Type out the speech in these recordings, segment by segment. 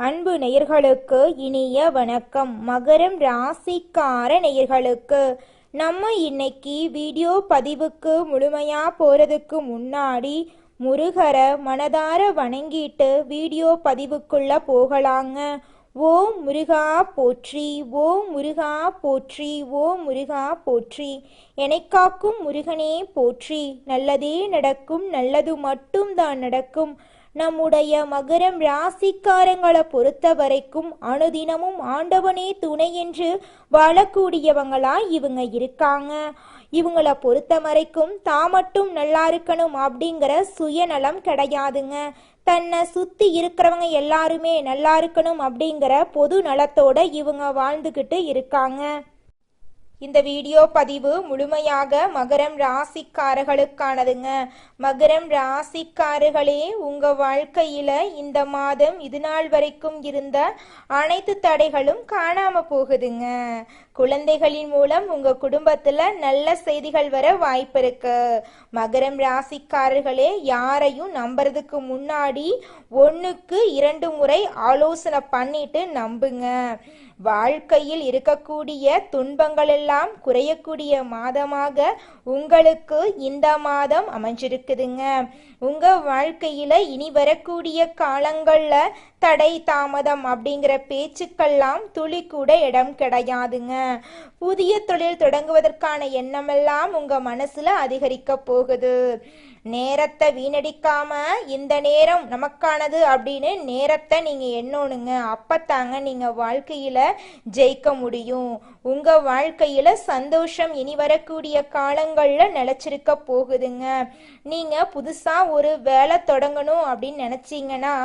அன்பு நேயர்களுக்கு இனிய வணக்கம். மகரம் ராசிக்கார நேயர்களுக்கு நம்ம இன்னைக்கு வீடியோ பதிவுக்கு முழுமையா போறதுக்கு முன்னாடி முருகரை மனதார வணங்கிட்டு வீடியோ பதிவுக்குள்ள போகலாங்க. ஓம் முருகா போற்றி, ஓம் முருகா போற்றி, ஓம் முருகா போற்றி. எனைக்காக்கும் முருகனே போற்றி. நல்லதே நடக்கும், நல்லது மட்டும் தான் நடக்கும். நம்முடைய மகரம் ராசிக்காரங்களை பொறுத்த வரைக்கும் அனுதினமும் ஆண்டவனே துணை என்று வாழக்கூடியவங்களா இவங்க இருக்காங்க. இவங்கள பொறுத்த வரைக்கும் தான் மட்டும் நல்லா இருக்கணும் அப்படிங்கிற சுயநலம் கிடையாதுங்க. தன்னை சுத்தி இருக்கிறவங்க எல்லாருமே நல்லா இருக்கணும் அப்படிங்கிற பொது நலத்தோட இவங்க வாழ்ந்துகிட்டு இருக்காங்க. இந்த வீடியோ பதிவு முழுமையாக மகரம் ராசிக்காரர்களுக்கானதுங்க. மகரம் ராசிக்காரர்களே, உங்க வாழ்க்கையில இந்த மாதம் இது நாள் வரைக்கும் இருந்த அனைத்து தடைகளும் காணாம போகுதுங்க. குழந்தைகளின் மூலம் உங்க குடும்பத்துல நல்ல செய்திகள் வர வாய்ப்பு இருக்கு. மகரம் ராசிக்காரர்களே, யாரையும் நம்புறதுக்கு முன்னாடி 1க்கு 2 முறை ஆலோசனை பண்ணிட்டு நம்புங்க. வாழ்க்கையில் இருக்கக்கூடிய துன்பங்கள் எல்லாம் குறையக்கூடிய மாதமாக உங்களுக்கு இந்த மாதம் அமைஞ்சிருக்குதுங்க. உங்க வாழ்க்கையில இனி வரக்கூடிய காலங்கள்ல தடை தாமதம் அப்படிங்கிற பேச்சுக்கெல்லாம் துளி கூட இடம் கிடையாதுங்க. புதிய தொழில் தொடங்குவதற்கான எண்ணமெல்லாம் உங்க மனசுல அதிகரிக்க போகுது. நேரத்தை வீணடிக்காம இந்த நேரம் நமக்கானது அப்படின்னு நேரத்தை நீங்க எண்ணணுங்க. அப்பத்தாங்க நீங்க வாழ்க்கையில ஜெயிக்க முடியும். உங்க வாழ்க்கையில சந்தோஷம் இனி வரக்கூடிய காலங்கள்ல நிலைச்சிருக்க போகுதுங்க. நீங்க புதுசா ஒரு வேலை தொடங்கணும் அப்படின்னு நினைச்சீங்கன்னா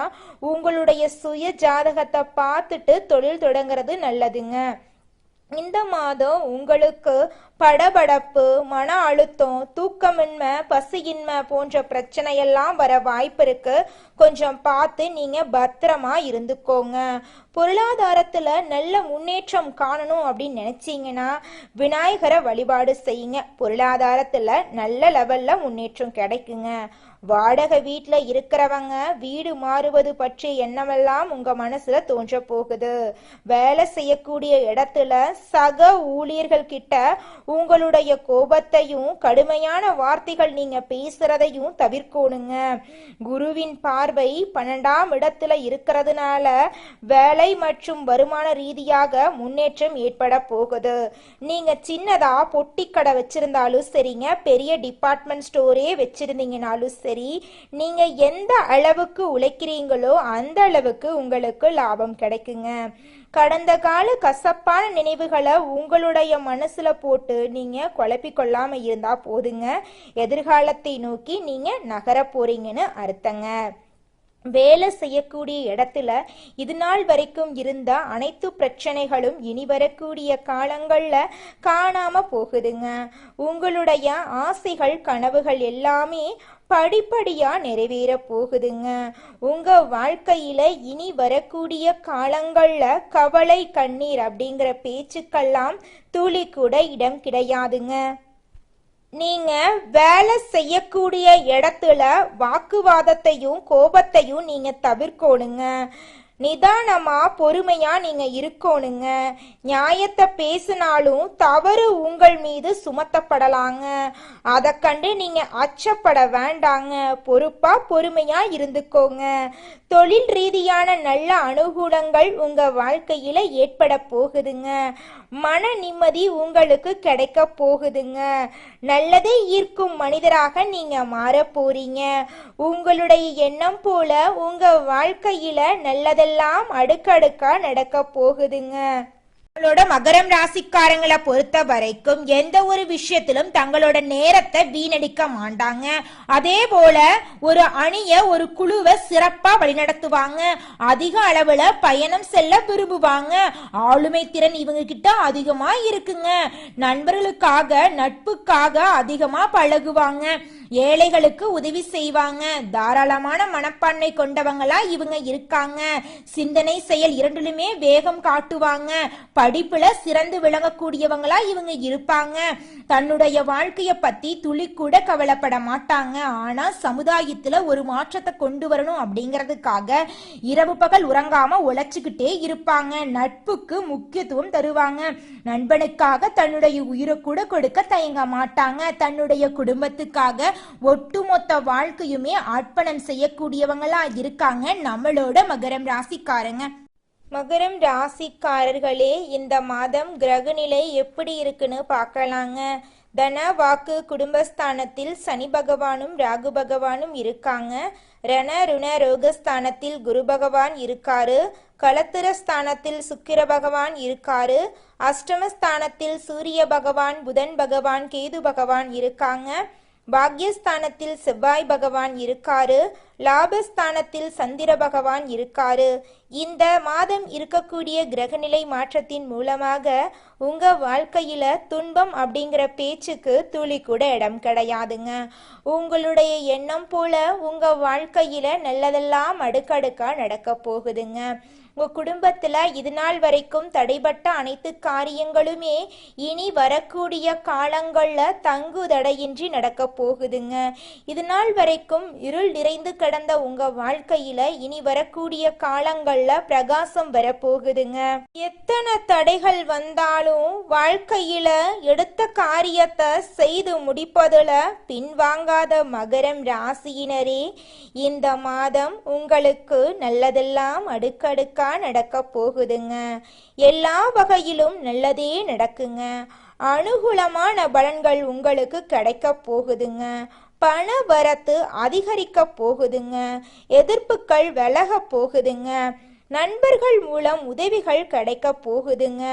உங்களுடைய சுய ஜாதகத்தை பார்த்துட்டு தொழில் தொடங்குறது நல்லதுங்க. இந்த மாதம் உங்களுக்கு படபடப்பு, மன அழுத்தம், தூக்கமின்மை, பசியின்மை போன்ற பிரச்சனையெல்லாம் வர வாய்ப்பு இருக்கு. கொஞ்சம் பார்த்து நீங்க பத்திரமா இருந்துக்கோங்க. பொருளாதாரத்துல நல்ல முன்னேற்றம் காணணும் அப்படின்னு நினைச்சீங்கன்னா விநாயகரை வழிபாடு செய்யுங்க. பொருளாதாரத்துல நல்ல லெவல்ல முன்னேற்றம் கிடைக்குங்க. வாடகை வீட்டுல இருக்கிறவங்க வீடு மாறுவது பற்றிய எண்ணமெல்லாம் உங்க மனசுல தோன்ற போகுது. வேலை செய்யக்கூடிய இடத்துல சக ஊழியர்கள் கிட்ட உங்களுடைய கோபத்தையும் கடுமையான வார்த்தைகள் நீங்க பேசுறதையும் தவிர்க்கணுங்க. குருவின் பார்வை 12ஆம் இடத்துல இருக்கிறதுனால வேலை மற்றும் வருமான ரீதியாக முன்னேற்றம் ஏற்பட போகுது. நீங்க சின்னதா பொட்டி கடை வச்சிருந்தாலும் சரிங்க, பெரிய டிபார்ட்மெண்ட் ஸ்டோரே வச்சிருந்தீங்கனாலும் சரி, நீங்க எந்த அளவுக்கு உழைக்கிறீங்களோ அந்த அளவுக்கு உங்களுக்கு லாபம் கிடைக்குங்க. கடந்த கால கசப்பான நினைவுகளை உங்களுடைய மனசுல போட்டு நீங்க குழப்பிக்கொள்ளாம இருந்தா போதுங்க. எதிர்காலத்தை நோக்கி நீங்க நகர போறீங்கன்னு அர்த்தங்க. வேலை செய்யக்கூடிய இடத்துல இது நாள் வரைக்கும் இருந்த அனைத்து பிரச்சனைகளும் இனி வரக்கூடிய காலங்கள்ல காணாம போகுதுங்க. உங்களுடைய ஆசைகள் கனவுகள் எல்லாமே படிப்படியா நிறைவேற போகுதுங்க. உங்க வாழ்க்கையில இனி வரக்கூடிய காலங்கள்ல கவலை கண்ணீர் அப்படிங்கிற பேச்சுக்கெல்லாம் துளி கூட இடம் கிடையாதுங்க. நீங்க வேலை செய்யக்கூடிய இடத்துல வாக்குவாதத்தையும் கோபத்தையும் நீங்க தவிர்க்கணுங்க. நிதானமா பொறுமையா நீங்க இருக்கணுங்க. நியாயத்தை பேசினாலும் தவறு உங்கள் மீது சுமத்தப்படலாங்க. அதை கண்டு நீங்க அச்சப்பட வேண்டாங்க. பொறுப்பா பொறுமையா இருந்துக்கோங்க. தொழில் ரீதியான நல்ல அனுகூலங்கள் உங்க வாழ்க்கையில ஏற்பட போகுதுங்க. மன நிம்மதி உங்களுக்கு கிடைக்க போகுதுங்க. நல்லதை ஈர்க்கும் மனிதராக நீங்க மாற போறீங்க. உங்களுடைய எண்ணம் போல உங்க வாழ்க்கையில நல்லதெல்லாம் அடுக்கடுக்கா நடக்க போகுதுங்க. தங்களோட மகரம் ராசிக்காரங்களை பொறுத்த வரைக்கும் எந்த ஒரு விஷயத்திலும் தங்களோட நேரத்தை வீணடிக்க மாட்டாங்க. அதே போல ஒரு அணிய ஒரு குழுவை சிறப்பா வழிநடத்துவாங்க. அதிக அளவுல பயணம் செல்ல விரும்புவாங்க. ஆளுமை திறன் இவங்க கிட்ட அதிகமா இருக்குங்க. நண்பர்களுக்காக நட்புக்காக அதிகமா பழகுவாங்க. ஏழைகளுக்கு உதவி செய்வாங்க. தாராளமான மனப்பான்மை கொண்டவங்களா இவங்க இருக்காங்க. சிந்தனை செயல் இரண்டிலுமே வேகம் காட்டுவாங்க. படிப்புல சிறந்து விளங்கக்கூடியவங்களா இவங்க இருப்பாங்க. தன்னுடைய வாழ்க்கைய பத்தி துளி கூட கவலைப்பட மாட்டாங்க. ஆனா சமுதாயத்துல ஒரு மாற்றத்தை கொண்டு வரணும் அப்படிங்கிறதுக்காக இரவு பகல் உறங்காம உழைச்சுக்கிட்டே இருப்பாங்க. நட்புக்கு முக்கியத்துவம் தருவாங்க. நண்பனுக்காக தன்னுடைய உயிரை கூட கொடுக்க தயங்க மாட்டாங்க. தன்னுடைய குடும்பத்துக்காக ஒட்டுமொத்த வாழ்க்கையுமே அர்ப்பணம் செய்யக்கூடியவங்களா இருக்காங்க நம்மளோட மகரம் ராசிக்காரங்க. மகரம் ராசிக்காரர்களே, இந்த மாதம் கிரகநிலை எப்படி இருக்குன்னு பார்க்கலாங்க. தன வாக்கு குடும்பஸ்தானத்தில் சனி பகவானும் ராகு பகவானும் இருக்காங்க. ரண ருண ரோகஸ்தானத்தில் குரு பகவான் இருக்காரு. களத்திர ஸ்தானத்தில் சுக்கிர பகவான் இருக்காரு. அஷ்டமஸ்தானத்தில் சூரிய பகவான், புதன் பகவான், கேது பகவான் இருக்காங்க. பாக்யஸ்தானத்தில் செவ்வாய் பகவான் இருக்காரு. லாபஸ்தானத்தில் சந்திர பகவான் இருக்காரு. இந்த மாதம் இருக்கக்கூடிய கிரகநிலை மாற்றத்தின் மூலமாக உங்க வாழ்க்கையில துன்பம் அப்படிங்கிற பேச்சுக்கு துளி கூட இடம் கிடையாதுங்க. உங்களுடைய எண்ணம் போல உங்க வாழ்க்கையில நல்லதெல்லாம் அடுக்கடுக்கா நடக்க போகுதுங்க. உங்க குடும்பத்துல இது நாள் வரைக்கும் தடைபட்ட அனைத்து காரியங்களுமே இனி வரக்கூடிய காலங்கள்ல தங்கு தடையின்றி நடக்க போகுதுங்க. இது நாள் வரைக்கும் இருள் நிறைந்து கிடந்த உங்க வாழ்க்கையில இனி வரக்கூடிய காலங்கள்ல பிரகாசம் வரப்போகுதுங்க. எத்தனை தடைகள் வந்தாலும் வாழ்க்கையில எடுத்த காரியத்தை செய்து முடிப்பதுல பின்வாங்காத மகரம் ராசியினரே, இந்த மாதம் உங்களுக்கு நல்லதெல்லாம் அடுக்கடுக்கா நடக்க போகுதுங்க. எல்லா வகையிலும் நல்லதே நடக்குங்க. அனுகூலமான பலன்கள் உங்களுக்கு கிடைக்க போகுதுங்க. பண வரத்து அதிகரிக்க போகுதுங்க. எதிர்ப்புகள் விலக போகுதுங்க. நண்பர்கள் மூலம் உதவிகள் கிடைக்க போகுதுங்க.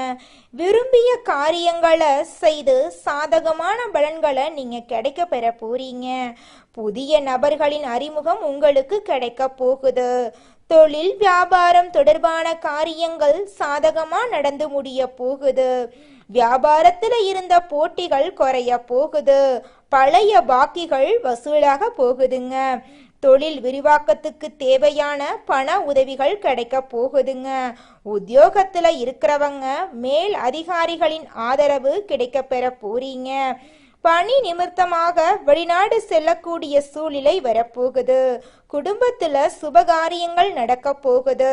விரும்பிய காரியங்களை செய்து சாதகமான பலன்களை நீங்க கிடைக்க பெற போறீங்க. புதிய நபர்களின் அறிமுகம் உங்களுக்கு கிடைக்க போகுது. தொழில் வியாபாரம் தொடர்பான காரியங்கள் சாதகமா நடந்து முடிய போகுது. வியாபாரத்துல இருந்த போட்டிகள் குறைய போகுது. பழைய பாக்கிகள் வசூலாக போகுதுங்க. தொழில் விரிவாக்கத்துக்கு தேவையான பண உதவிகள் கிடைக்க போகுதுங்க. உத்தியோகத்துல இருக்கிறவங்க மேல் அதிகாரிகளின் ஆதரவு கிடைக்க பெற போறீங்க. பணி நிமித்தமாக வெளிநாடு செல்லக்கூடிய சூழ்நிலை வரப்போகுது. குடும்பத்துல சுபகாரியங்கள் நடக்க போகுது.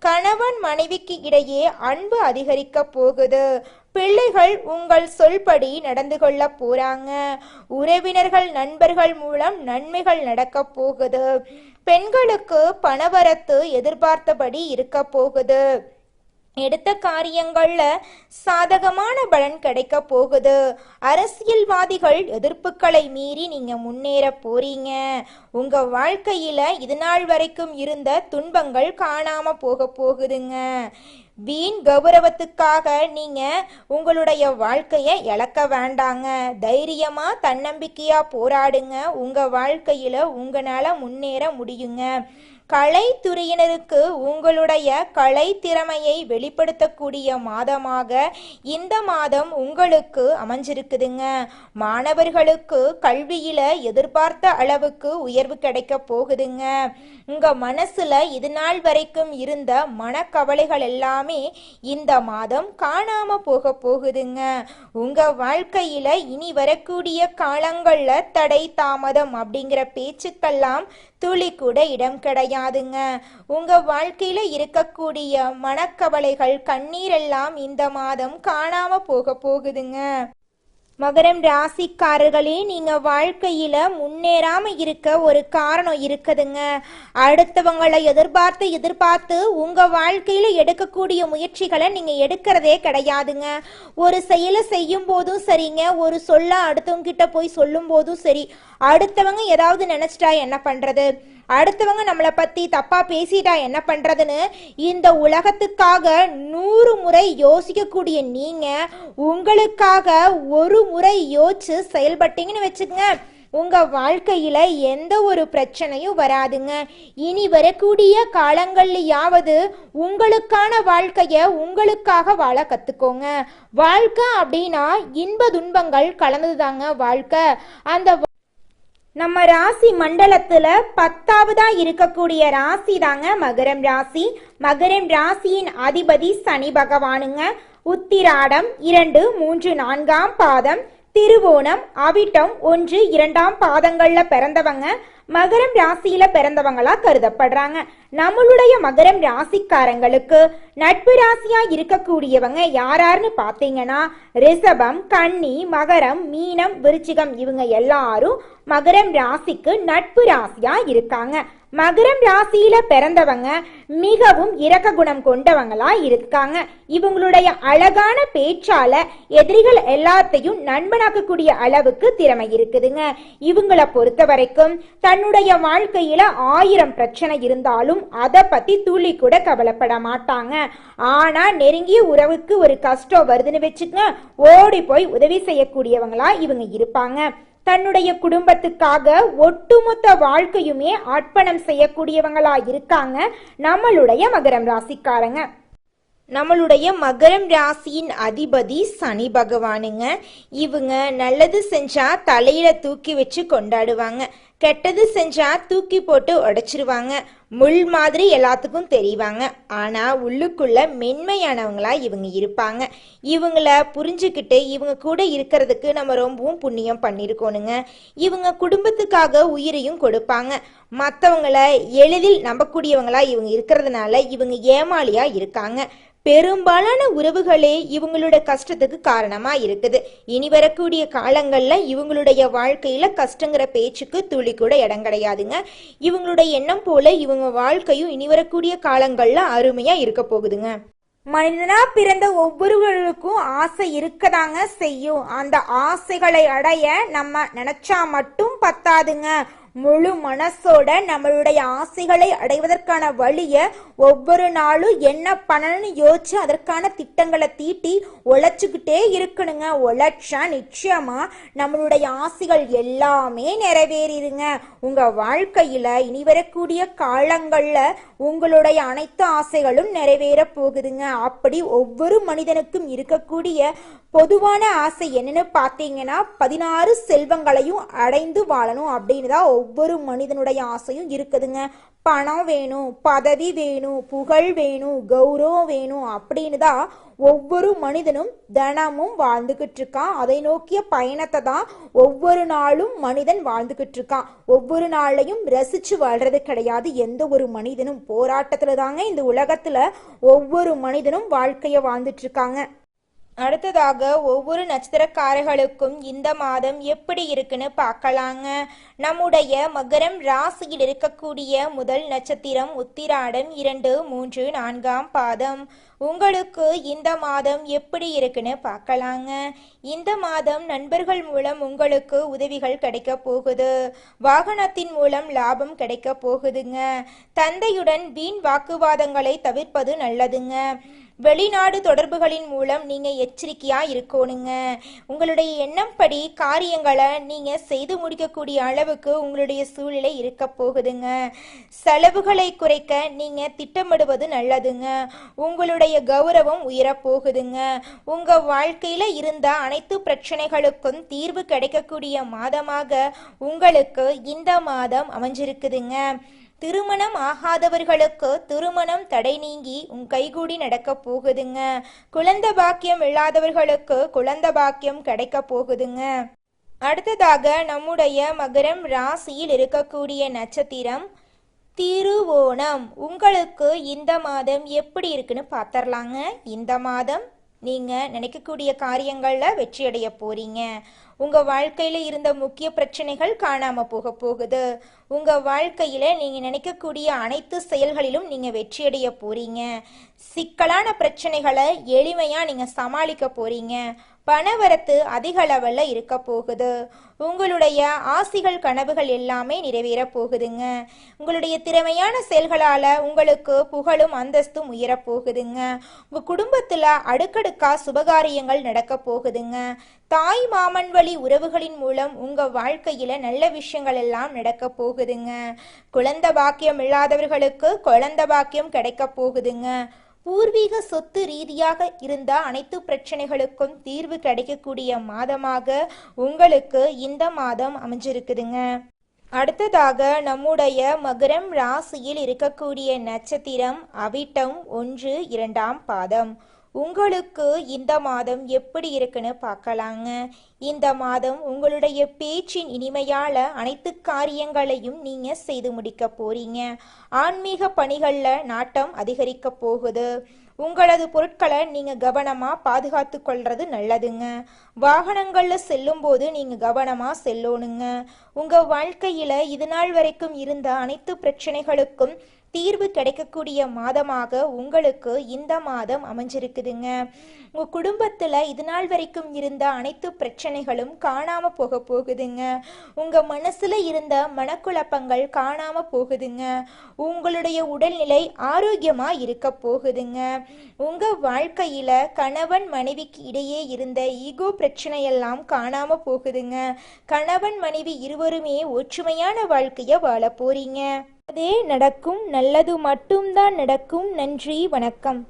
கணவன் மனைவிக்கு இடையே அன்பு அதிகரிக்க போகுது. பிள்ளைகள் உங்கள் சொல்படி நடந்து கொள்ள போறாங்க. உறவினர்கள் நண்பர்கள் மூலம் நன்மைகள் நடக்க போகுது. பெண்களுக்கு பணவரத்து எதிர்பார்த்தபடி இருக்க போகுது. எடுத்த காரியங்கள்ல சாதகமான பலன் கிடைக்க போகுது. அரசியல்வாதிகள் எதிர்ப்புகளை மீறி நீங்க முன்னேற போறீங்க. உங்க வாழ்க்கையில இது நாள் வரைக்கும் இருந்த துன்பங்கள் காணாம போக போகுதுங்க. வீண் கௌரவத்துக்காக நீங்க உங்களுடைய வாழ்க்கைய இழக்க வேண்டாங்க. தைரியமா தன்னம்பிக்கையா போராடுங்க. உங்க வாழ்க்கையில உங்களால முன்னேற முடியுங்க. கலைத்துறையினருக்கு உங்களுடைய கலை திறமையை வெளிப்படுத்தக்கூடிய மாதமாக இந்த மாதம் உங்களுக்கு அமைஞ்சிருக்குதுங்க. மாணவர்களுக்கு கல்வியில எதிர்பார்த்த அளவுக்கு உயர்வு கிடைக்க போகுதுங்க. உங்க மனசுல இது நாள் வரைக்கும் இருந்த மனக்கவலைகள் எல்லாமே இந்த மாதம் காணாம போக போகுதுங்க. உங்க வாழ்க்கையில இனி வரக்கூடிய காலங்கள்ல தடை தாமதம் அப்படிங்கிற பேச்சுக்கெல்லாம் துளி கூட இடம் கிடையாதுங்க. உங்க வாழ்க்கையில இருக்கக்கூடிய மனக்கவலைகள் கண்ணீரெல்லாம் இந்த மாதம் காணாம போக போகுதுங்க. மகரம் ராசிக்காரர்களே, நீங்க வாழ்க்கையில முன்னேறாம இருக்க ஒரு காரணம் இருக்குதுங்க. அடுத்தவங்களை எதிர்பார்த்து உங்க வாழ்க்கையில எடுக்கக்கூடிய முயற்சிகளை நீங்க எடுக்கிறதே கிடையாதுங்க. ஒரு செயலை செய்யும் போதும் சரிங்க, ஒரு சொல்ல அடுத்தவங்க கிட்ட போய் சொல்லும் போதும் சரி, அடுத்தவங்க ஏதாவது நினைச்சிட்டா என்ன பண்றது, அடுத்தவங்க நம்மளை பத்தி தப்பா பேசிட்டா என்ன பண்றதுன்னு இந்த உலகத்துக்காக 100 முறை யோசிக்கக்கூடிய நீங்க உங்களுக்காக ஒரு முறை யோசிச்சு செயல்பட்டீங்கன்னு வச்சுக்கங்க, உங்க வாழ்க்கையில எந்த ஒரு பிரச்சனையும் வராதுங்க. இனி வரக்கூடிய காலங்கள்லயாவது உங்களுக்கான வாழ்க்கைய உங்களுக்காக வாழ கத்துக்கோங்க. வாழ்க்கை அப்படின்னா இன்ப துன்பங்கள் கலந்துதாங்க வாழ்க்கை. அந்த நம்ம ராசி மண்டலத்துல 10வதா இருக்கக்கூடிய ராசி தாங்க மகரம் ராசி. மகரம் ராசியின் அதிபதி சனி பகவானுங்க. உத்திராடம் 2, 3, 4ஆம் பாதம், திருவோணம், அவிட்டம் 1, 2ஆம் பாதங்கள்ல பிறந்தவங்க மகரம் ராசியில பிறந்தவங்களா கருதப்படுறாங்க. நம்மளுடைய மகரம் ராசிக்காரங்களுக்கு நட்பு ராசியா இருக்கக்கூடியவங்க யாராருன்னு பாத்தீங்கன்னா ரிஷபம், கன்னி, மகரம், மீனம், விருச்சிகம் இவங்க எல்லாரும் மகரம் ராசிக்கு நட்பு ராசியா இருக்காங்க. மகரம் ராசியில பிறந்தவங்க மிகவும் இரக்க குணம் கொண்டவங்களா இருக்காங்க. இவங்களுடைய அழகான பேச்சால எதிரிகள் எல்லாத்தையும் நண்பனாக்கக்கூடிய அளவுக்கு திறமை இருக்குதுங்க. இவங்களை பொறுத்த வரைக்கும் தன்னுடைய வாழ்க்கையில 1000 பிரச்சனை இருந்தாலும் அதை பத்தி துளி கூட கவலைப்பட மாட்டாங்க. ஆனா நெருங்கிய உறவுக்கு ஒரு கஷ்டம் வருதுன்னு வச்சுக்கங்க, ஓடி போய் உதவி செய்யக்கூடியவங்களா இவங்க இருப்பாங்க. தன்னுடைய குடும்பத்துக்காக ஒட்டுமொத்த வாழ்க்கையுமே அர்ப்பணம் செய்யக்கூடியவங்களா இருக்காங்க நம்மளுடைய மகரம் ராசிக்காரங்க. நம்மளுடைய மகரம் ராசியின் அதிபதி சனி பகவானுங்க. இவங்க நல்லது செஞ்சா தலையில தூக்கி வச்சு கொண்டாடுவாங்க, கெட்டது செஞ்சா தூக்கி போட்டு உடைச்சிருவாங்க. முள் மாதிரி எல்லாத்துக்கும் தெரிவாங்க. ஆனா உள்ளுக்குள்ள மென்மையானவங்களா இவங்க இருப்பாங்க. இவங்கள புரிஞ்சுக்கிட்டு இவங்க கூட இருக்கிறதுக்கு நம்ம ரொம்பவும் புண்ணியம் பண்ணிருக்கோனுங்க. இவங்க குடும்பத்துக்காக உயிரையும் கொடுப்பாங்க. மற்றவங்கள எளிதில் நம்பக்கூடியவங்களா இவங்க இருக்கிறதுனால இவங்க ஏமாளியா இருக்காங்க. பெரும்பாலான உறவுகளே இவங்களோட கஷ்டத்துக்கு காரணமா இருக்குது. இனி வரக்கூடிய காலங்கள்ல இவங்களுடைய வாழ்க்கையில கஷ்டங்கிற பேச்சுக்கு துளி கூட இடம் கிடையாதுங்க. இவங்களுடைய எண்ணம் போல இவங்க வாழ்க்கையும் இனி வரக்கூடிய காலங்கள்ல அருமையா இருக்க போகுதுங்க. மனிதனா பிறந்த ஒவ்வொருவருக்கும் ஆசை இருக்கதாங்க செய்யும். அந்த ஆசைகளை அடைய நம்ம நினைச்சா மட்டும் பத்தாதுங்க. முழு மனசோட நம்மளுடைய ஆசைகளை அடைவதற்கான வழிய ஒவ்வொரு நாளும் என்ன பண்ணணும்னு யோசிச்சு அதற்கான திட்டங்களை தீட்டி உழைச்சுக்கிட்டே இருக்கணுங்க. உழைச்சா நிச்சயமா நம்மளுடைய ஆசைகள் எல்லாமே நிறைவேறிடுங்க. உங்க வாழ்க்கையில இனி வரக்கூடிய காலங்கள்ல உங்களுடைய அனைத்து ஆசைகளும் நிறைவேற போகுதுங்க. அப்படி ஒவ்வொரு மனிதனுக்கும் இருக்கக்கூடிய பொதுவான ஆசை என்னன்னு பார்த்தீங்கன்னா 16 செல்வங்களையும் அடைந்து வாழணும் அப்படின்னு தான் ஒவ்வொரு மனிதனுடைய ஆசையும் இருக்குதுங்க. பணம் வேணும், பதவி வேணும், புகழ் வேணும், கௌரவம் வேணும் அப்படின்னு தான் ஒவ்வொரு மனிதனும் தினமும் வாழ்ந்துகிட்டு இருக்கான். அதை நோக்கிய பயணத்தை தான் ஒவ்வொரு நாளும் மனிதன் வாழ்ந்துகிட்டு இருக்கான். ஒவ்வொரு நாளையும் ரசிச்சு வாழ்றது கிடையாது எந்த ஒரு மனிதனும். போராட்டத்துல தாங்க இந்த உலகத்துல ஒவ்வொரு மனிதனும் வாழ்க்கைய வாழ்ந்துட்டு இருக்காங்க. அடுத்ததாக ஒவ்வொரு நட்சத்திரக்காரர்களுக்கும் இந்த மாதம் எப்படி இருக்குன்னு பார்க்கலாங்க. நம்முடைய மகரம் ராசியில் இருக்கக்கூடிய முதல் நட்சத்திரம் உத்திராடம் 2, 3, 4ஆம் பாதம். உங்களுக்கு இந்த மாதம் எப்படி இருக்குன்னு பார்க்கலாங்க. இந்த மாதம் நண்பர்கள் மூலம் உங்களுக்கு உதவிகள் கிடைக்க போகுது. வாகனத்தின் மூலம் லாபம் கிடைக்க போகுதுங்க. தந்தையுடன் வீண் வாக்குவாதங்களை தவிர்ப்பது நல்லதுங்க. வெளிநாடு தொடர்புகளின் மூலம் நீங்க எச்சரிக்கையா இருக்கணுங்க. உங்களுடைய எண்ணம் படி காரியங்களை நீங்க செய்து முடிக்கக்கூடிய அளவுக்கு உங்களுடைய சூழ்நிலை இருக்க போகுதுங்க. செலவுகளை குறைக்க நீங்க திட்டமிடுவது நல்லதுங்க. உங்களுடைய கௌரவம் உயரப்போகுதுங்க. உங்க வாழ்க்கையில இருந்த அனைத்து பிரச்சனைகளுக்கும் தீர்வு கிடைக்கக்கூடிய மாதமாக உங்களுக்கு இந்த மாதம் அமைஞ்சிருக்குதுங்க. திருமணம் ஆகாதவர்களுக்கு திருமணம் தடை நீங்கி கைகூடி நடக்க போகுதுங்க. குழந்தை பாக்கியம் இல்லாதவர்களுக்கு குழந்தை பாக்கியம் கிடைக்க போகுதுங்க. அடுத்ததாக நம்முடைய மகரம் ராசியில் இருக்கக்கூடிய நட்சத்திரம் திருவோணம். உங்களுக்கு இந்த மாதம் எப்படி இருக்குன்னு பார்த்தரலாங்க. இந்த மாதம் நீங்க நினைக்கக்கூடிய காரியங்கள்ல வெற்றியடைய போறீங்க. உங்க வாழ்க்கையில இருந்த முக்கிய பிரச்சனைகள் காணாம போக போகுது. உங்க வாழ்க்கையில நீங்க நினைக்கக்கூடிய அனைத்து செயல்களிலும் நீங்க வெற்றியடைய போறீங்க. சிக்கலான பிரச்சனைகளை எளிமையா நீங்க சமாளிக்க போறீங்க. பணவரத்து அதிக லெவல்ல இருக்க போகுது. உங்களுடைய ஆசைகள் கனவுகள் எல்லாமே நிறைவேற போகுதுங்க. உங்களுடைய திறமையான செயல்களால உங்களுக்கு புகழும் அந்தஸ்தும் உயர போகுதுங்க. உங்க குடும்பத்துல அடுக்கடுக்கா சுபகாரியங்கள் நடக்க போகுதுங்க. தாய் மாமன் வழி உறவுகளின் மூலம் உங்க வாழ்க்கையில நல்ல விஷயங்கள் எல்லாம் நடக்க போகுதுங்க. குழந்தை பாக்கியம் இல்லாதவர்களுக்கு குழந்தை பாக்கியம் கிடைக்க போகுதுங்க. பூர்வீக சொத்து ரீதியாக இருந்த அனைத்து பிரச்சனைகளுக்கும் தீர்வு கிடைக்கக்கூடிய மாதமாக உங்களுக்கு இந்த மாதம் அமைஞ்சிருக்குதுங்க. அடுத்ததாக நம்முடைய மகரம் ராசியில் இருக்கக்கூடிய நட்சத்திரம் அவிட்டம் 1, 2ஆம் பாதம். உங்களுக்கு இந்த மாதம் எப்படி இருக்குன்னு பார்க்கலாங்க. இந்த மாதம் உங்களுடைய பேச்சின் இனிமையால அனைத்து காரியங்களையும் நீங்க செய்து முடிக்க போறீங்க. ஆன்மீக பணிகள்ல நாட்டம் அதிகரிக்க போகுது. உங்களது பொருட்களை நீங்க கவனமா பாதுகாத்து கொள்றது நல்லதுங்க. வாகனங்கள்ல செல்லும் போது நீங்க கவனமா செல்லணுங்க. உங்க வாழ்க்கையில இது நாள் வரைக்கும் இருந்த அனைத்து பிரச்சனைகளுக்கும் தீர்வு கிடைக்கக்கூடிய மாதமாக உங்களுக்கு இந்த மாதம் அமைஞ்சிருக்குதுங்க. உங்க குடும்பத்துல இது நாள் வரைக்கும் இருந்த அனைத்து பிரச்சனைகளும் காணாம போக போகுதுங்க. உங்க மனசுல இருந்த மனக்குழப்பங்கள் காணாம போகுதுங்க. உங்களுடைய உடல்நிலை ஆரோக்கியமா இருக்க போகுதுங்க. உங்க வாழ்க்கையில கணவன் மனைவிக்கு இடையே இருந்த ஈகோ பிரச்சனையெல்லாம் காணாம போகுதுங்க. கணவன் மனைவி இருவருமே ஒற்றுமையான வாழ்க்கைய வாழ போறீங்க. அதே நடக்கும். நல்லது மட்டும்தான் நடக்கும். நன்றி, வணக்கம்.